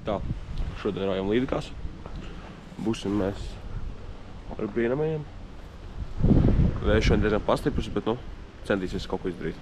Tā, šodien rājam līdekās. Būsim mēs ar brīnamajiem. Vēja šodien diezgan pastiprus, bet, centīsies kaut ko izdarīt.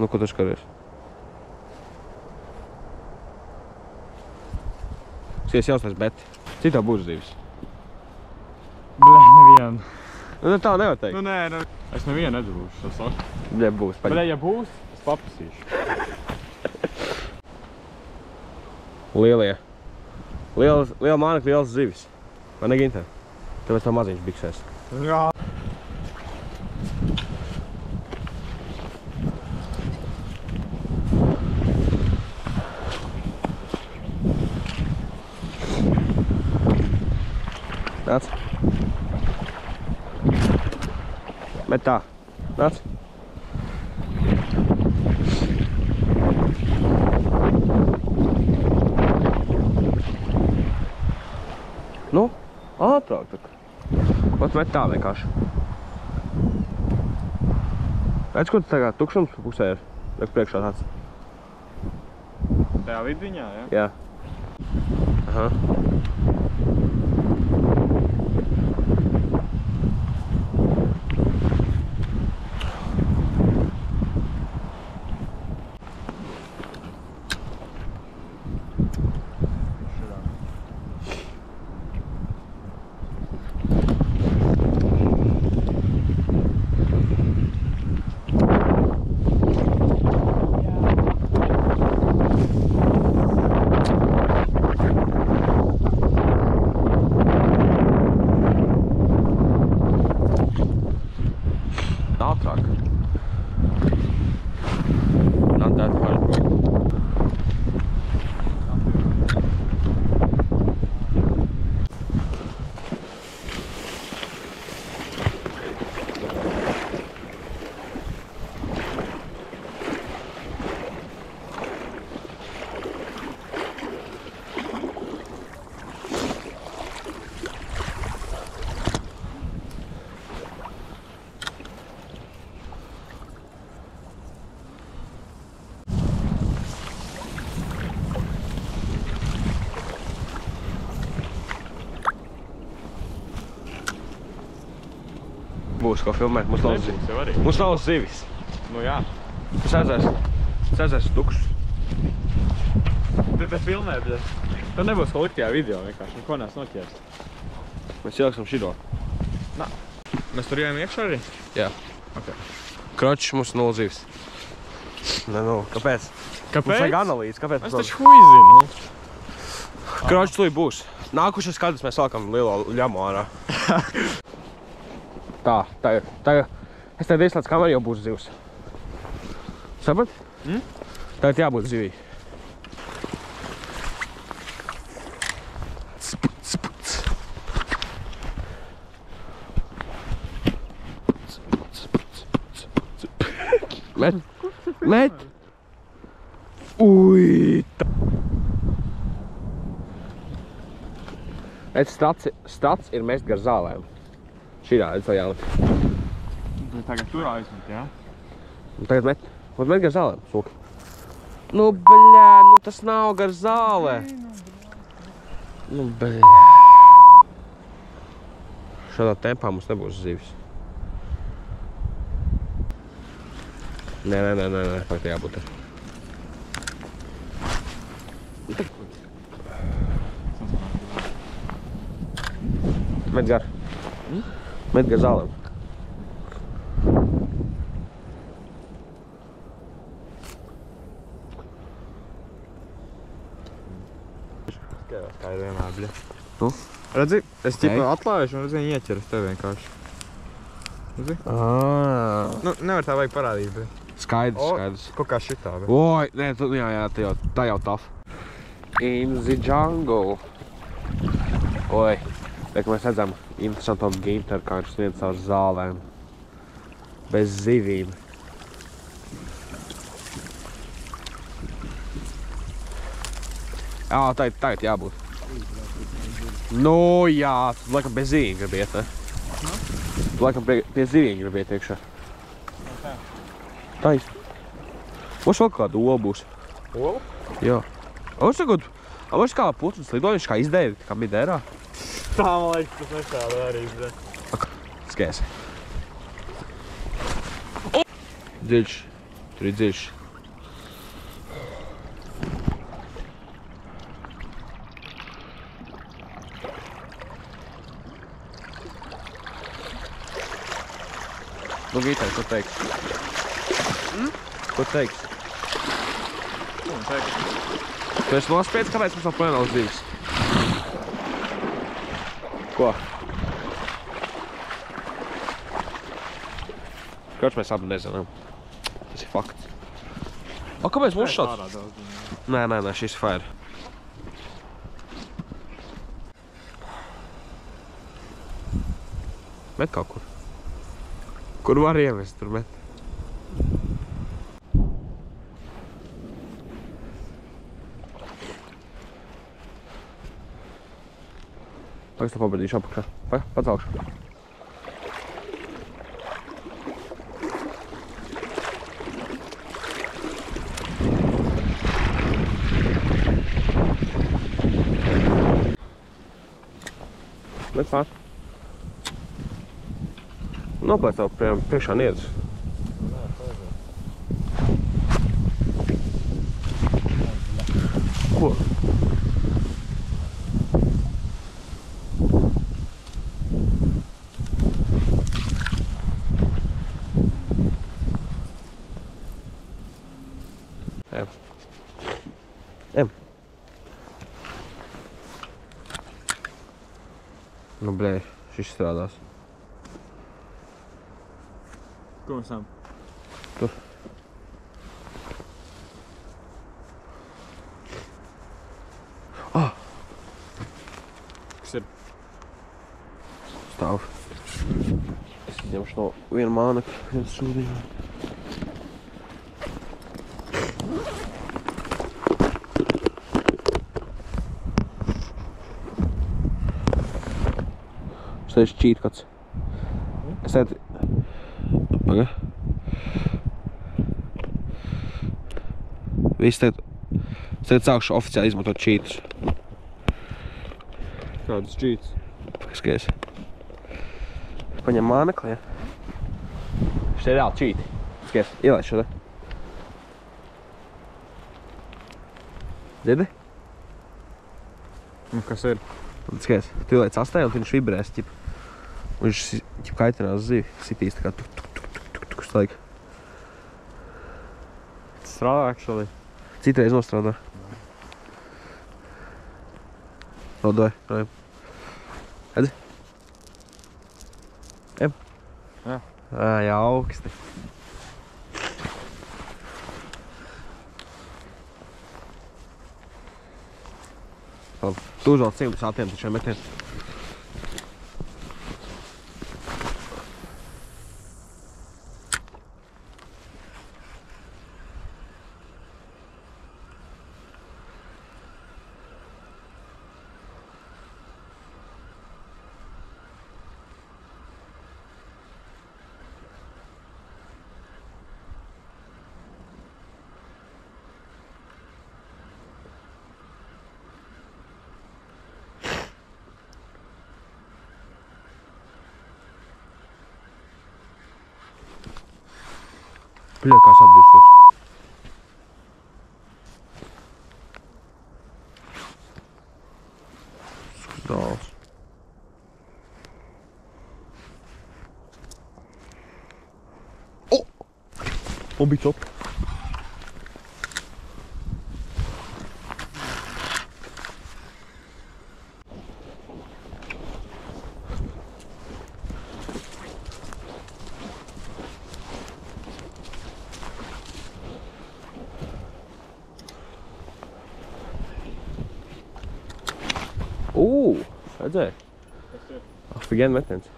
Nu, ko tu skaties? Skaties jausnais beti. Cik tev būs zivis? Bļē, nevienu. Nu, tā nevar teikt. Nu, nē, es nevienu nedabūšu, es saku. Bļē, būs. Bļē, ja būs, es paprasīšu. Lielie. Liela mānekļa, liels zivis. Vai ne, Ginter? Tāpēc tā maziņš biksēs. Jā. Nāc. Bet tā. Nāc. Nu, ātrāk tak. Ot met tā vienkārši. Redz, ko tu tagad tukšums pusē ir? Liek priekšā tāds. Tajā vidiņā, ja? Jā. Aha. Ātrāk. Not that hard, bro. Būs ko filmēt, mums nav zivis. Mums nav zivis. Nu jā. Tas ezers tukšs. Bet filmē, bļē. Tad nebūs sliktajā video vienkārši, neko nes noķers. Mēs ieliksim šito. Nā. Mēs tur ejam iekšā arī? Jā. Ok. Kročs mums nav zivis. Ne, nu, kāpēc? Kāpēc? Mums vajag analīzi, kāpēc? Es taču huj zinu. Kročs tūlīt būs. Nākušais skatus mēs sākam lielo ļamu ārā. Tā ir. Es tagad ieslēdzu kameru, jau būs zivs. Saprat? Tagad jābūt zivī. Met! Ui! Stats ir mest gar zālēm. Šīrā, redz to jālikt. Tagad tur aizmet, jā? Un tagad met. Un met gar zālēm, soki. Nu, bļā, nu tas nav gar zālē. Nu, bļā. Šādā tempā mums nebūs zivis. Nē, pagaid jābūt. Met gar. Met gar zālēm. Skatās, kā ir vienmēr, bļa. Nu? Redzi, es ķipa atklājuši un redzi, viņi ieķeras tev vienkārši. Redzi? Nu, nevar tā vajag parādīt, bļa. Skaidrs. Kaut kā šitā, bļa. Oi, nē, jā, tā jau tough. In the jungle. Oi. Ka mēs redzam interesanto ginteru, kā viņš sniedz caur zālēm. Bez zivīm. Jā, tagad jābūt. Nu, jā, tu laikam bez zivīm grib iet, ne? Tu laikam pie zivīm grib iet iekšā. Taisn. Mums vēl kādu olu būs. Olu? Jā. Mums kā putns lidojuši, kā izdēvi, kā midērā. Tā, man liekas, tas nešāda arī izdēvi. Skaisi. Dziļš. Tur ir dziļš. Nu, Gītē, ko teiks? Ko teiks? Ko man teiks? Tu esi nospiedz, kāpēc mums vēl plēnā uz dzīves? Ko? Kāds mēs abi nezinām. Tas ir fakts. O, kāpēc mūs šāds? Nē, šis fire. Met kaut kur. Kur var iemest, tur met. Pagaid, es to pabadīšu apakšā. Pacelšu. Met pār. Noplēc tev priekšā niedz. Ko? Em. Nu, blēj, šis strādās. Ko mēs esam? Tur. Kas ir? Stāv. Es ņemšu no viena mānekļa, viens šūdiņā. Es teicu čītkats. Es teicu... Paga. Es tagad sākšu oficiāli izmantot čītus. Kādus čītus? Skaties. Paņem mānekli, ja? Šeit ir reāli čīti. Skaties, ielaiž šo te. Dzirdi? Nu, kas ir? Skaties, tu ielaic astē un viņš vibrēs, ķip. Viņš kaitinās zivi, sitīs tā kā tuk staig. Strādā, actually. Citreiz nostrādā. Rodoj, rojam. Edzi? Em? Jā. Jā, augsti. Labi, tu uzvelc cimdus atiem tačiem metien. Bļa, kā es apdīšos. Skudāls. O! Un bija top. Redzēji? Figen metiens.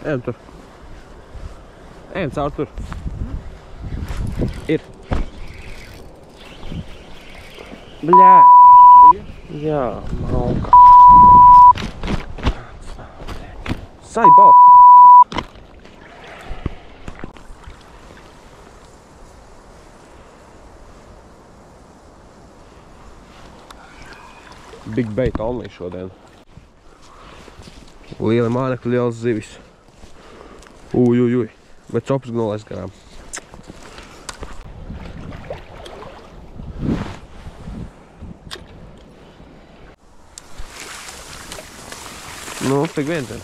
Ejam tur. Ejam caur tur. Ir. Bļā. Jā, malka. Sai, bal. Big bait only šodien. Lieli mānekļi, liels zivis. Uj. Bet copas gnolais garām. Nu, tik vien tad.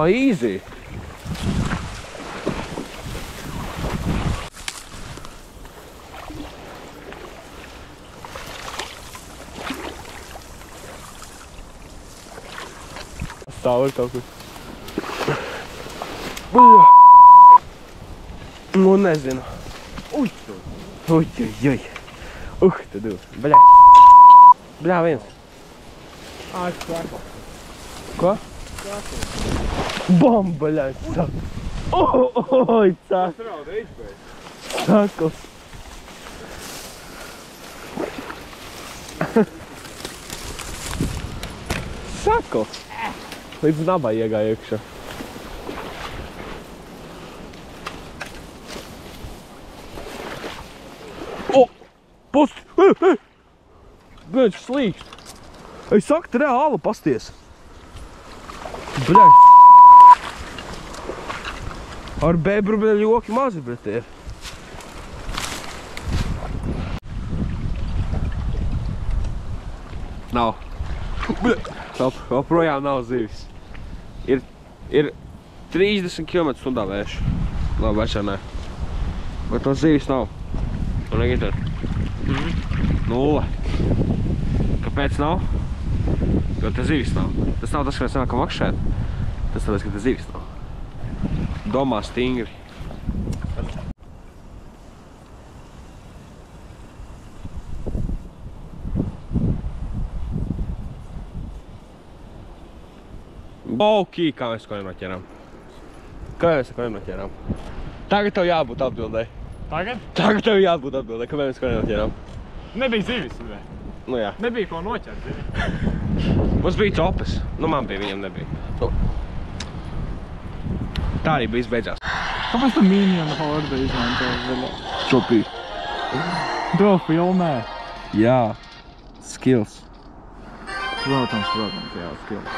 Easy! Stāv ir kaut kur. Buļā! Nu, nezinu. Uj! Tu divi. Bļā! Bļā, viens. Ko? Bam, bļā, sak. Oj, sak. Sakos. Sakos. Līdz nabai iegāja iekšā. O! Post! Bļaļ, slīkst! Es saku, te reāli pasties! Bļaļ! Ar bebru, bļaļ, joki mazi, bļaļ, te ir. Nav. Bļaļ! Joprojām nav zivis. Ir 30 km/h vējš. Labi, večā nē. Bet to zivis nav. Un negīt ir. 0. Kāpēc nav? Jo te zivis nav. Tas nav tas, ka mēs nākam makšēt. Tas tāpēc, ka te zivis nav. Domā stingri. Okī, kā mēs ko nenoķeram? Kā mēs ko nenoķeram? Tagad tev jābūt atbildē. Tagad? Tagad tev jābūt atbildē, kā mēs ko nenoķeram? Nebija zivis, vai? Nu jā. Nebija ko noķert zivis. Mums bija copas. Nu, man bija, viņam nebija. Nu. Tā arī bija izbeidzās. Kāpēc tu Minion Horde izmanto? Čopī. To filmē. Jā. Skills. Protams, jā, skills.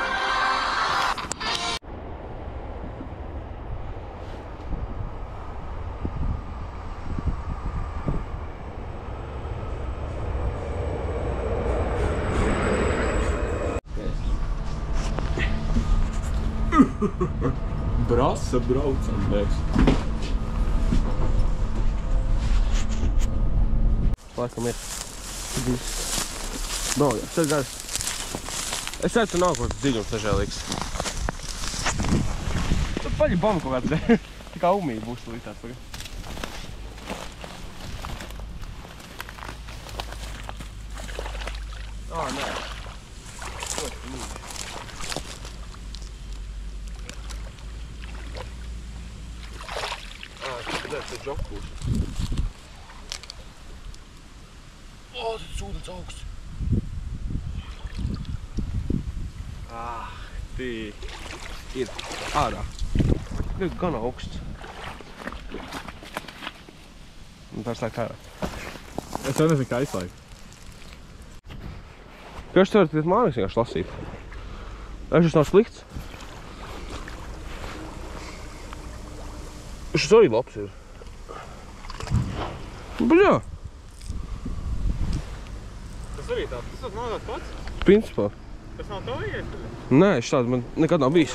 Brasa braucam mēs. Laikam ir. Brauļā, tas gars. Es ceru, tu nav kaut kāds dziļums nežēlīgs. Tu paļi bombu kaut kāds dēļ. Tā kā umīgi būs līdz tāds pagad. Nē. Tas ir džokūs. Tas ūdens augsts. Tī ir ārā. Ir gan augsts. Un tā slēgt ārā. Es jau nezinu, kā izslēgt. Pieši tu varat mānīgs vienkārši lasīt. Šis nav slikts. Šis arī labs ir. Bļā! Tas arī tāds, tas nav tāds pats? Principā. Tas nav tavījies? Nē, šis tāds man nekad nav bijis.